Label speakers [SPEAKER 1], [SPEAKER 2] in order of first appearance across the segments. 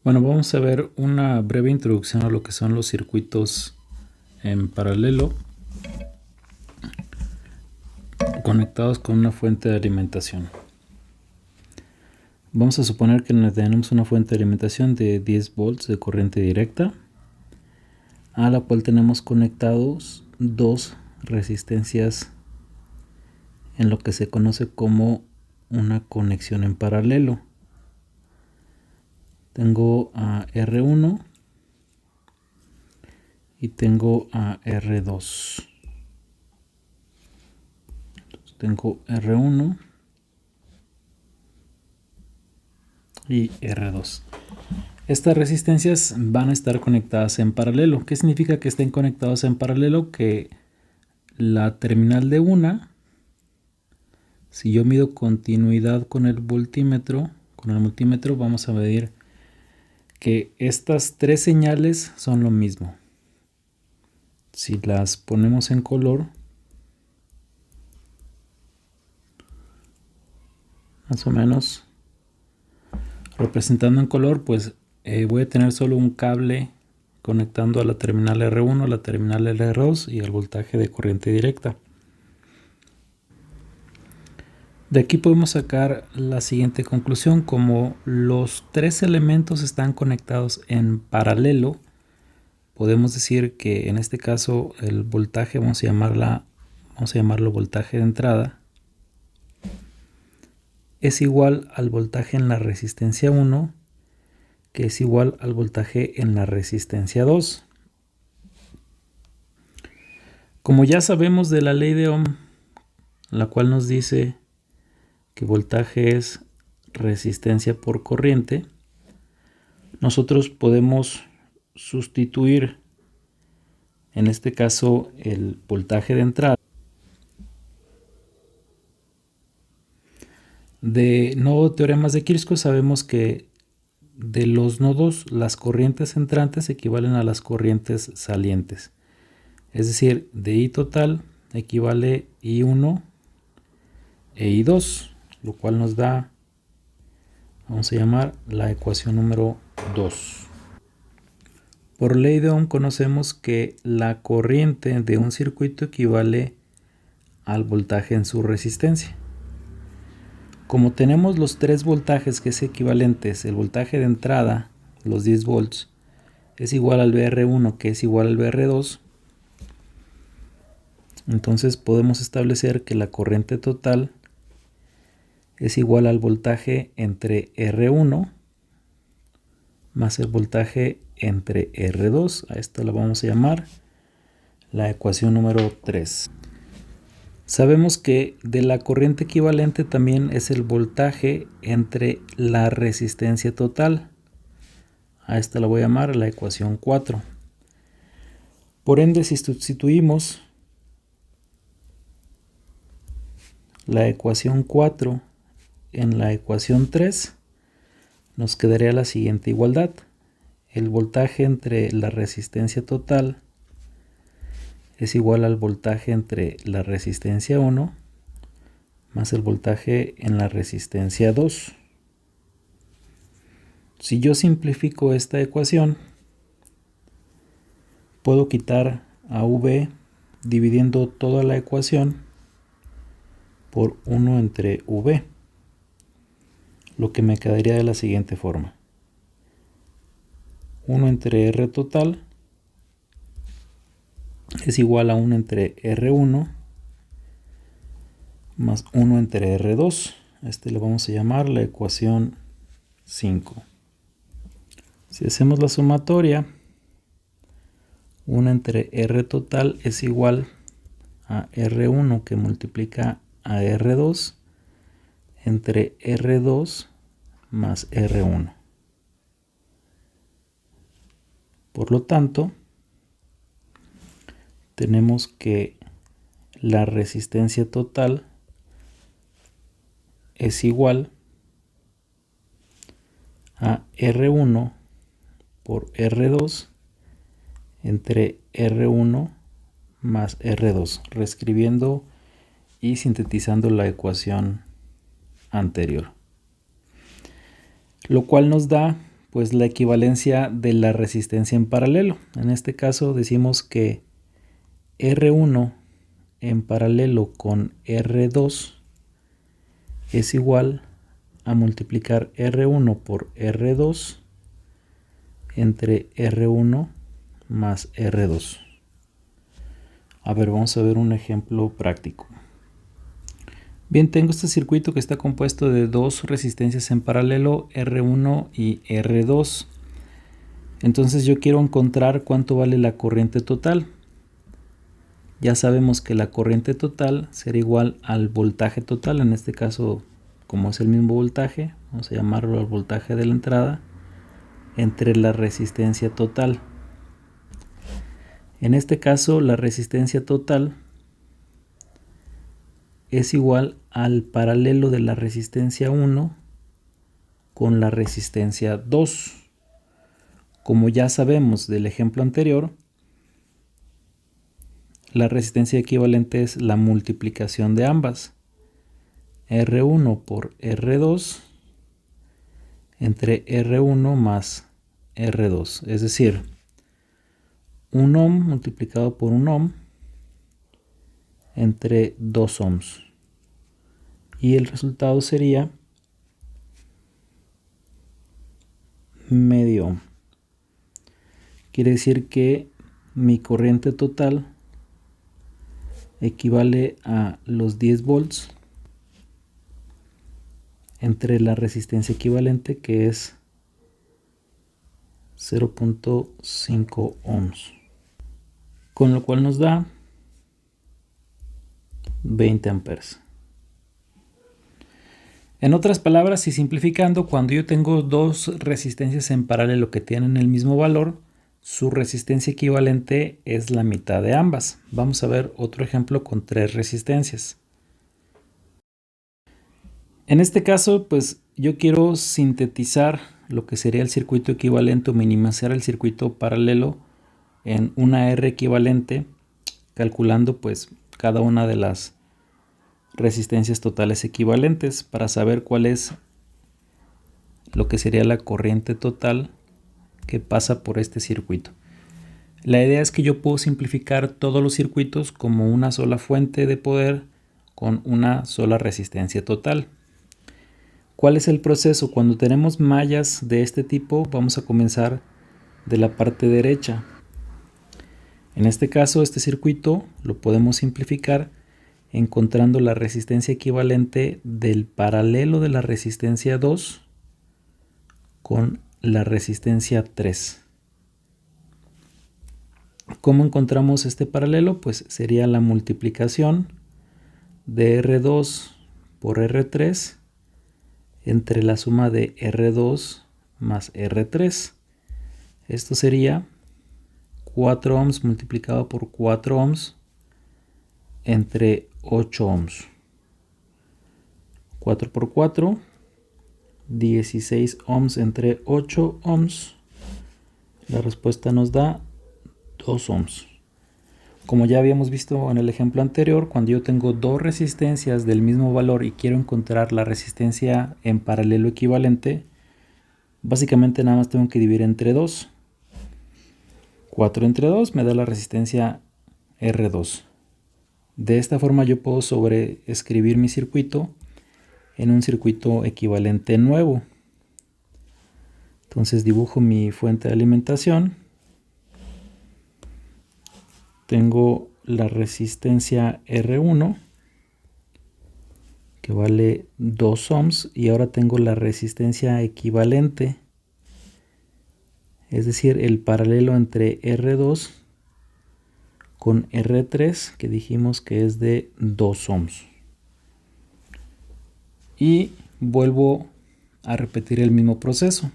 [SPEAKER 1] Bueno, vamos a ver una breve introducción a lo que son los circuitos en paralelo conectados con una fuente de alimentación. Vamos a suponer que tenemos una fuente de alimentación de 10 volts de corriente directa, a la cual tenemos conectados dos resistencias en lo que se conoce como una conexión en paralelo. Tengo a R1 y tengo a R2. Entonces tengo R1 y R2. Estas resistencias van a estar conectadas en paralelo. ¿Qué significa que estén conectados en paralelo? Que la terminal de una, si yo mido continuidad con el multímetro, vamos a medir que estas tres señales son lo mismo. Si las ponemos en color, más o menos representando en color, pues voy a tener solo un cable conectando a la terminal R1, a la terminal R2 y al voltaje de corriente directa. De aquí podemos sacar la siguiente conclusión: como los tres elementos están conectados en paralelo, podemos decir que en este caso el voltaje, vamos a llamarlo voltaje de entrada, es igual al voltaje en la resistencia 1, que es igual al voltaje en la resistencia 2. Como ya sabemos de la ley de Ohm, la cual nos dice que voltaje es resistencia por corriente, nosotros podemos sustituir en este caso el voltaje de entrada. De nodo teoremas de Kirchhoff sabemos que de los nodos las corrientes entrantes equivalen a las corrientes salientes. Es decir, de I total equivale I1 e I2, lo cual nos da, vamos a llamar la ecuación número 2. Por ley de Ohm conocemos que la corriente de un circuito equivale al voltaje en su resistencia. Como tenemos los tres voltajes que es equivalentes, el voltaje de entrada, los 10 volts, es igual al VR1 que es igual al VR2, entonces podemos establecer que la corriente total es igual al voltaje entre R1 más el voltaje entre R2. A esto la vamos a llamar la ecuación número 3. Sabemos que de la corriente equivalente también es el voltaje entre la resistencia total. A esta la voy a llamar la ecuación 4. Por ende, si sustituimos la ecuación 4 en la ecuación 3, nos quedaría la siguiente igualdad: el voltaje entre la resistencia total es igual al voltaje entre la resistencia 1 más el voltaje en la resistencia 2. Si yo simplifico esta ecuación, puedo quitar a V dividiendo toda la ecuación por 1 entre V, lo que me quedaría de la siguiente forma: 1 entre R total es igual a 1 entre R1 más 1 entre R2. Este le vamos a llamar la ecuación 5. Si hacemos la sumatoria, 1 entre R total es igual a R1 que multiplica a R2 entre R2 más R1. Por lo tanto, tenemos que la resistencia total es igual a R1 por R2 entre R1 más R2, reescribiendo y sintetizando la ecuación anterior, lo cual nos da pues la equivalencia de la resistencia en paralelo. En este caso decimos que R1 en paralelo con R2 es igual a multiplicar R1 por R2 entre R1 más R2. A ver, vamos a ver un ejemplo práctico. Bien, tengo este circuito que está compuesto de dos resistencias en paralelo, R1 y R2. Entonces yo quiero encontrar cuánto vale la corriente total. Ya sabemos que la corriente total será igual al voltaje total. En este caso, como es el mismo voltaje, vamos a llamarlo el voltaje de la entrada, entre la resistencia total. En este caso, la resistencia total es igual al paralelo de la resistencia 1 con la resistencia 2. Como ya sabemos del ejemplo anterior, la resistencia equivalente es la multiplicación de ambas. R1 por R2 entre R1 más R2. Es decir, 1 ohm multiplicado por 1 ohm entre 2 ohms. Y el resultado sería medio ohm. Quiere decir que mi corriente total equivale a los 10 volts entre la resistencia equivalente, que es 0.5 ohms, con lo cual nos da 20 amperes. En otras palabras, y simplificando, cuando yo tengo dos resistencias en paralelo que tienen el mismo valor, su resistencia equivalente es la mitad de ambas. Vamos a ver otro ejemplo con tres resistencias. En este caso, pues yo quiero sintetizar lo que sería el circuito equivalente o minimizar el circuito paralelo en una R equivalente, calculando pues cada una de las resistencias totales equivalentes para saber cuál es lo que sería la corriente total que pasa por este circuito. La idea es que yo puedo simplificar todos los circuitos como una sola fuente de poder con una sola resistencia total. ¿Cuál es el proceso? Cuando tenemos mallas de este tipo, vamos a comenzar de la parte derecha. En este caso, este circuito lo podemos simplificar encontrando la resistencia equivalente del paralelo de la resistencia 2 con la resistencia 3. ¿Cómo encontramos este paralelo? Pues sería la multiplicación de R2 por R3 entre la suma de R2 más R3. Esto sería 4 ohms multiplicado por 4 ohms entre 8 ohms. 4 por 4, 16 ohms entre 8 ohms. La respuesta nos da 2 ohms. Como ya habíamos visto en el ejemplo anterior, cuando yo tengo dos resistencias del mismo valor y quiero encontrar la resistencia en paralelo equivalente, básicamente nada más tengo que dividir entre 2. 4 entre 2 me da la resistencia R2. De esta forma yo puedo sobreescribir mi circuito en un circuito equivalente nuevo. Entonces dibujo mi fuente de alimentación. Tengo la resistencia R1 que vale 2 ohms y ahora tengo la resistencia equivalente, es decir, el paralelo entre R2 con R3 que dijimos que es de 2 ohms. Y vuelvo a repetir el mismo proceso.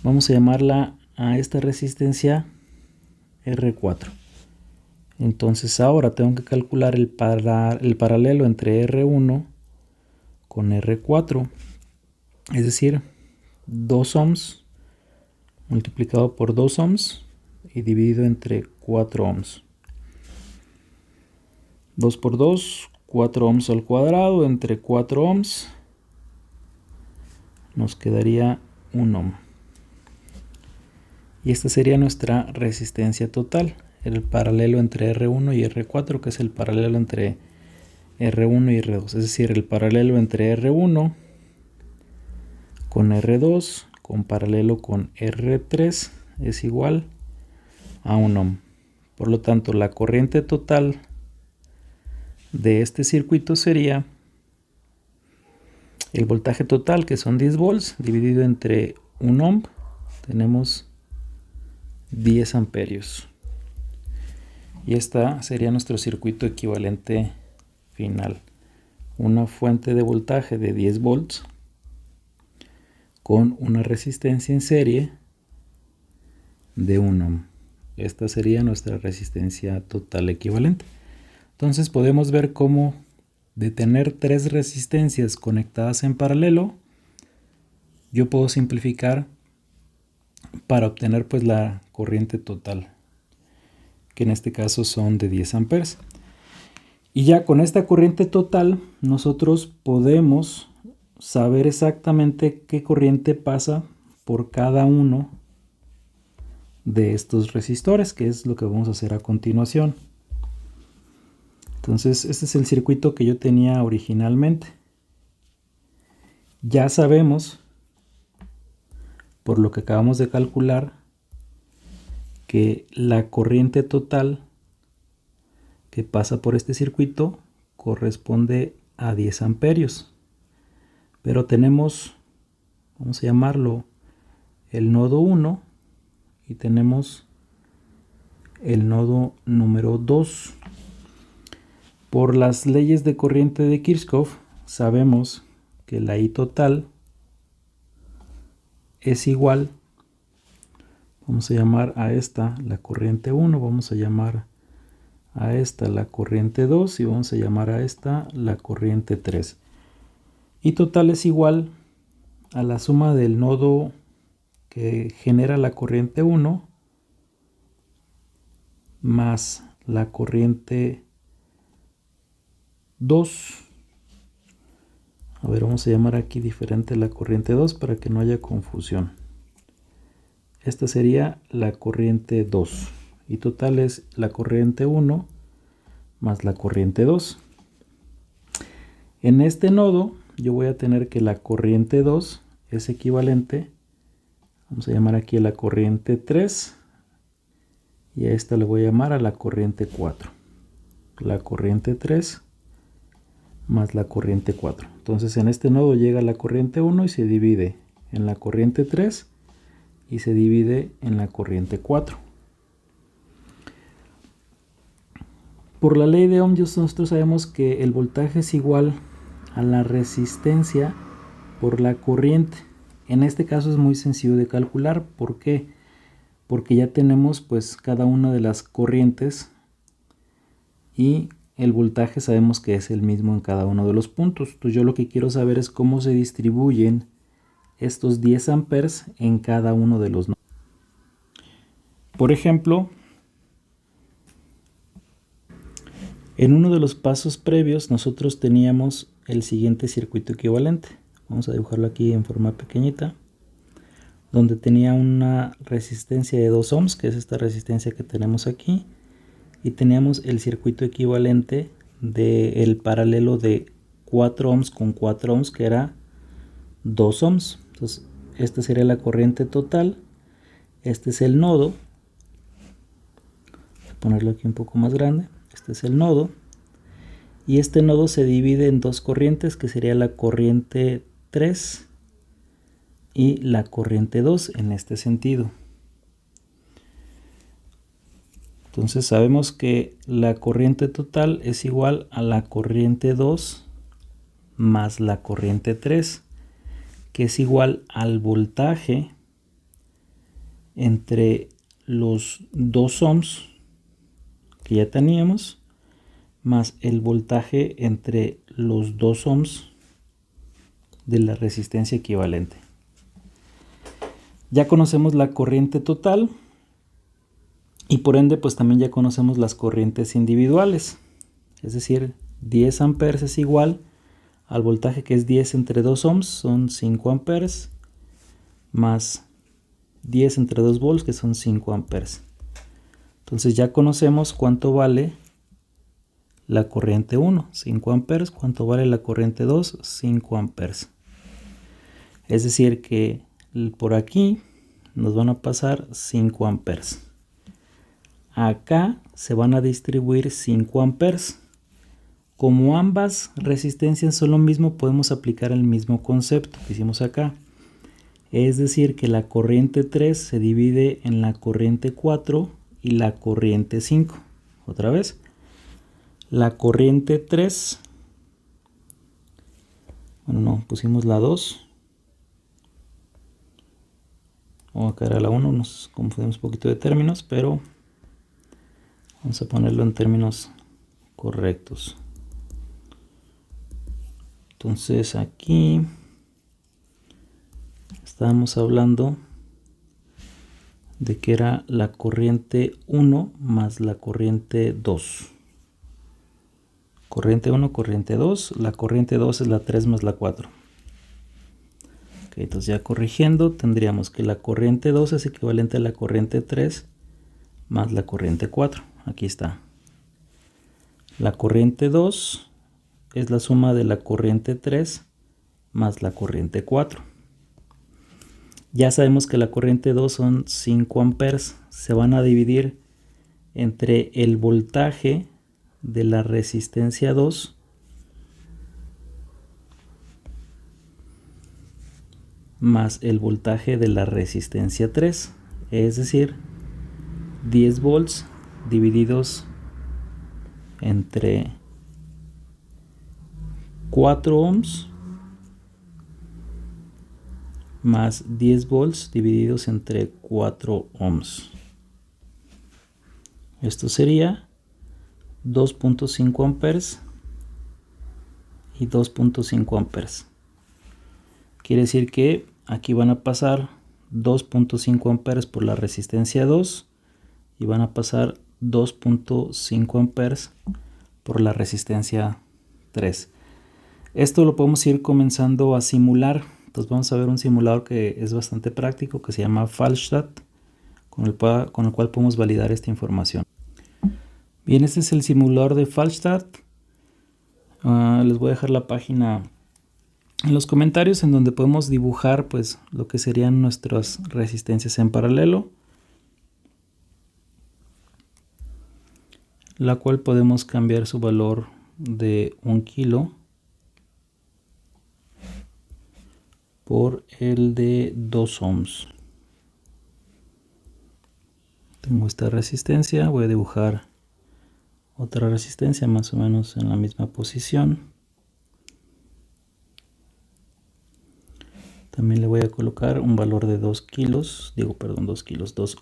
[SPEAKER 1] Vamos a llamarla a esta resistencia R4. Entonces ahora tengo que calcular el paralelo entre R1 con R4, es decir, 2 ohms multiplicado por 2 ohms y dividido entre 4 ohms. 2 por 2, 4 ohms al cuadrado entre 4 ohms nos quedaría 1 ohm. Y esta sería nuestra resistencia total, el paralelo entre R1 y R4, que es el paralelo entre R1 y R2, es decir, el paralelo entre R1 con R2 con paralelo con R3 es igual a 1 ohm. Por lo tanto, la corriente total de este circuito sería el voltaje total, que son 10 volts, dividido entre 1 ohm, tenemos 10 amperios. Y esta sería nuestro circuito equivalente final. Una fuente de voltaje de 10 volts con una resistencia en serie de 1 ohm. Esta sería nuestra resistencia total equivalente. Entonces podemos ver cómo de tener 3 resistencias conectadas en paralelo, yo puedo simplificar para obtener pues la corriente total, que en este caso son de 10 amperes. Y ya con esta corriente total nosotros podemos saber exactamente qué corriente pasa por cada uno de estos resistores, que es lo que vamos a hacer a continuación. Entonces este es el circuito que yo tenía originalmente. Ya sabemos, por lo que acabamos de calcular, que la corriente total que pasa por este circuito corresponde a 10 amperios. Pero tenemos, vamos a llamarlo el nodo 1 y tenemos el nodo número 2. Por las leyes de corriente de Kirchhoff sabemos que la I total es igual, vamos a llamar a esta la corriente 1, vamos a llamar a esta la corriente 2 y vamos a llamar a esta la corriente 3. I total es igual a la suma del nodo que genera la corriente 1 más la corriente 2. A ver, vamos a llamar aquí diferente la corriente 2 para que no haya confusión. Esta sería la corriente 2 y total es la corriente 1 más la corriente 2. En este nodo yo voy a tener que la corriente 2 es equivalente, vamos a llamar aquí a la corriente 3 y a esta le voy a llamar a la corriente 4. La corriente 3 más la corriente 4. Entonces en este nodo llega la corriente 1 y se divide en la corriente 3 y se divide en la corriente 4. Por la ley de Ohm nosotros sabemos que el voltaje es igual a la resistencia por la corriente. En este caso es muy sencillo de calcular. ¿Por qué? Porque ya tenemos pues cada una de las corrientes y el voltaje sabemos que es el mismo en cada uno de los puntos. Entonces yo lo que quiero saber es cómo se distribuyen estos 10 amperes en cada uno de los nodos. Por ejemplo, en uno de los pasos previos nosotros teníamos el siguiente circuito equivalente. Vamos a dibujarlo aquí en forma pequeñita, donde tenía una resistencia de 2 ohms, que es esta resistencia que tenemos aquí, y teníamos el circuito equivalente del paralelo de 4 ohms con 4 ohms, que era 2 ohms. Entonces esta sería la corriente total, este es el nodo, voy a ponerlo aquí un poco más grande, este es el nodo, y este nodo se divide en dos corrientes, que sería la corriente 3 y la corriente 2 en este sentido. Entonces sabemos que la corriente total es igual a la corriente 2 más la corriente 3, que es igual al voltaje entre los 2 ohms que ya teníamos, más el voltaje entre los 2 ohms de la resistencia equivalente. Ya conocemos la corriente total y por ende pues también ya conocemos las corrientes individuales. Es decir, 10 amperes es igual al voltaje que es 10 entre 2 ohms, son 5 amperes, más 10 entre 2 volts, que son 5 amperes. Entonces ya conocemos cuánto vale la corriente 1, 5 amperes, cuánto vale la corriente 2, 5 amperes. Es decir que por aquí nos van a pasar 5 amperes. Acá se van a distribuir 5 amperes. Como ambas resistencias son lo mismo, podemos aplicar el mismo concepto que hicimos acá. Es decir que la corriente 3 se divide en la corriente 4 y la corriente 5. Otra vez. La corriente 3. Bueno, no, pusimos la 2. O acá era la 1, nos confundimos un poquito de términos, pero vamos a ponerlo en términos correctos. Entonces aquí estábamos hablando de que era la corriente 1 más la corriente 2. Corriente 1, corriente 2. La corriente 2 es la 3 más la 4. Ok, entonces ya corrigiendo, tendríamos que la corriente 2 es equivalente a la corriente 3 más la corriente 4. Aquí está. La corriente 2 es la suma de la corriente 3 más la corriente 4. Ya sabemos que la corriente 2 son 5 amperes. Se van a dividir entre el voltaje de la resistencia 2 más el voltaje de la resistencia 3. Es decir, 10 volts divididos entre 4 ohms más 10 volts divididos entre 4 ohms. Esto sería 2.5 amperes y 2.5 amperes. Quiere decir que aquí van a pasar 2.5 amperes por la resistencia 2 y van a pasar 2.5 amperes por la resistencia 3. Esto lo podemos ir comenzando a simular. Entonces vamos a ver un simulador que es bastante práctico, que se llama Fallstadt, con el cual podemos validar esta información. Bien, este es el simulador de Fallstadt. Les voy a dejar la página en los comentarios, en donde podemos dibujar pues lo que serían nuestras resistencias en paralelo, la cual podemos cambiar su valor de 1 kilo por el de 2 ohms. Tengo esta resistencia, voy a dibujar otra resistencia más o menos en la misma posición. También le voy a colocar un valor de 2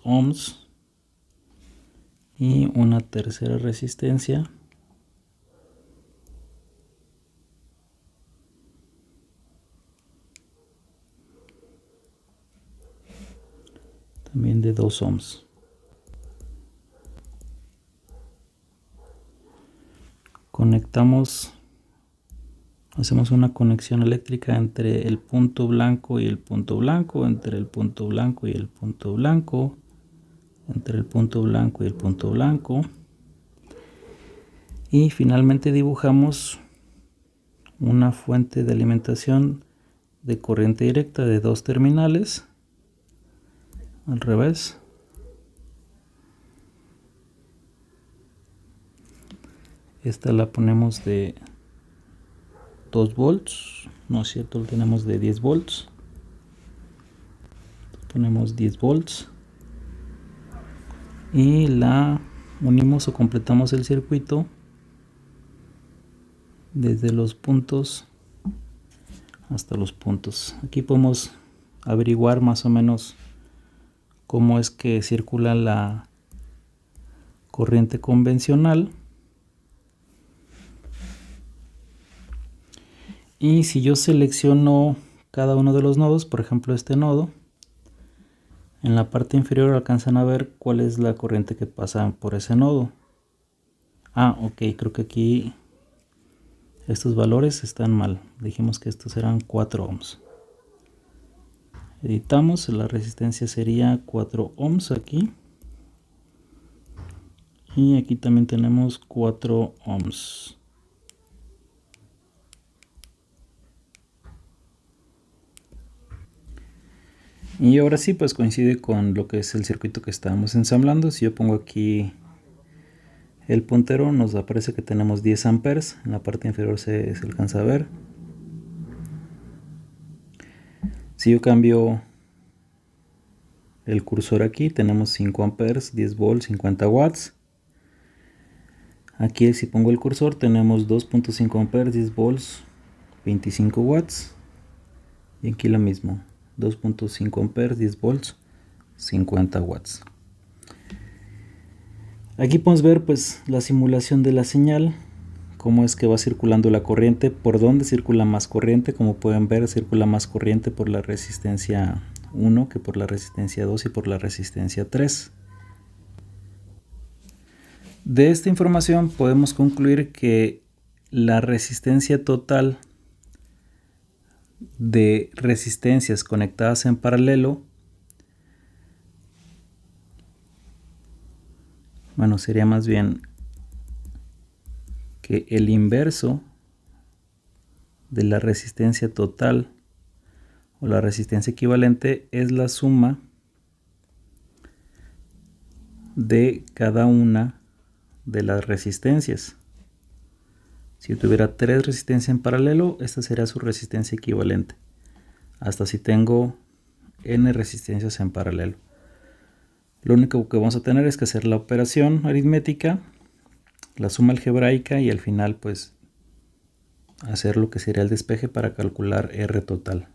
[SPEAKER 1] ohms. Y una tercera resistencia. También de 2 ohms. Conectamos, hacemos una conexión eléctrica entre el punto blanco y el punto blanco, entre el punto blanco y el punto blanco, entre el punto blanco y el punto blanco. Y finalmente dibujamos una fuente de alimentación de corriente directa de 2 terminales, al revés. Esta la ponemos de 2 volts, no es cierto, lo tenemos de 10 volts. Ponemos 10 volts y la unimos o completamos el circuito desde los puntos hasta los puntos. Aquí podemos averiguar más o menos cómo es que circula la corriente convencional. Y si yo selecciono cada uno de los nodos, por ejemplo este nodo, en la parte inferior alcanzan a ver cuál es la corriente que pasa por ese nodo. Ok, creo que aquí estos valores están mal. Dijimos que estos eran 4 ohms. Editamos, la resistencia sería 4 ohms aquí. Y aquí también tenemos 4 ohms. Y ahora sí, pues coincide con lo que es el circuito que estábamos ensamblando. Si yo pongo aquí el puntero, nos aparece que tenemos 10 amperes. En la parte inferior se alcanza a ver. Si yo cambio el cursor aquí, tenemos 5 amperes, 10 volts, 50 watts. Aquí si pongo el cursor tenemos 2.5 amperes, 10 volts, 25 watts. Y aquí lo mismo, 2.5 amperes, 10 volts, 50 watts. Aquí podemos ver pues la simulación de la señal, cómo es que va circulando la corriente, por dónde circula más corriente. Como pueden ver, circula más corriente por la resistencia 1 que por la resistencia 2 y por la resistencia 3. De esta información podemos concluir que la resistencia total de resistencias conectadas en paralelo, bueno, sería más bien que el inverso de la resistencia total o la resistencia equivalente es la suma de cada una de las resistencias. Si yo tuviera 3 resistencias en paralelo, esta sería su resistencia equivalente, hasta si tengo n resistencias en paralelo. Lo único que vamos a tener es que hacer la operación aritmética, la suma algebraica y al final pues hacer lo que sería el despeje para calcular R total.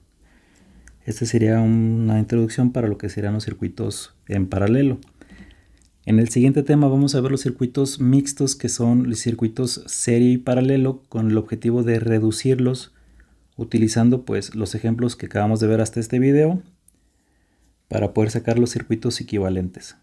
[SPEAKER 1] Esta sería una introducción para lo que serían los circuitos en paralelo. En el siguiente tema vamos a ver los circuitos mixtos, que son los circuitos serie y paralelo, con el objetivo de reducirlos utilizando pues los ejemplos que acabamos de ver hasta este video para poder sacar los circuitos equivalentes.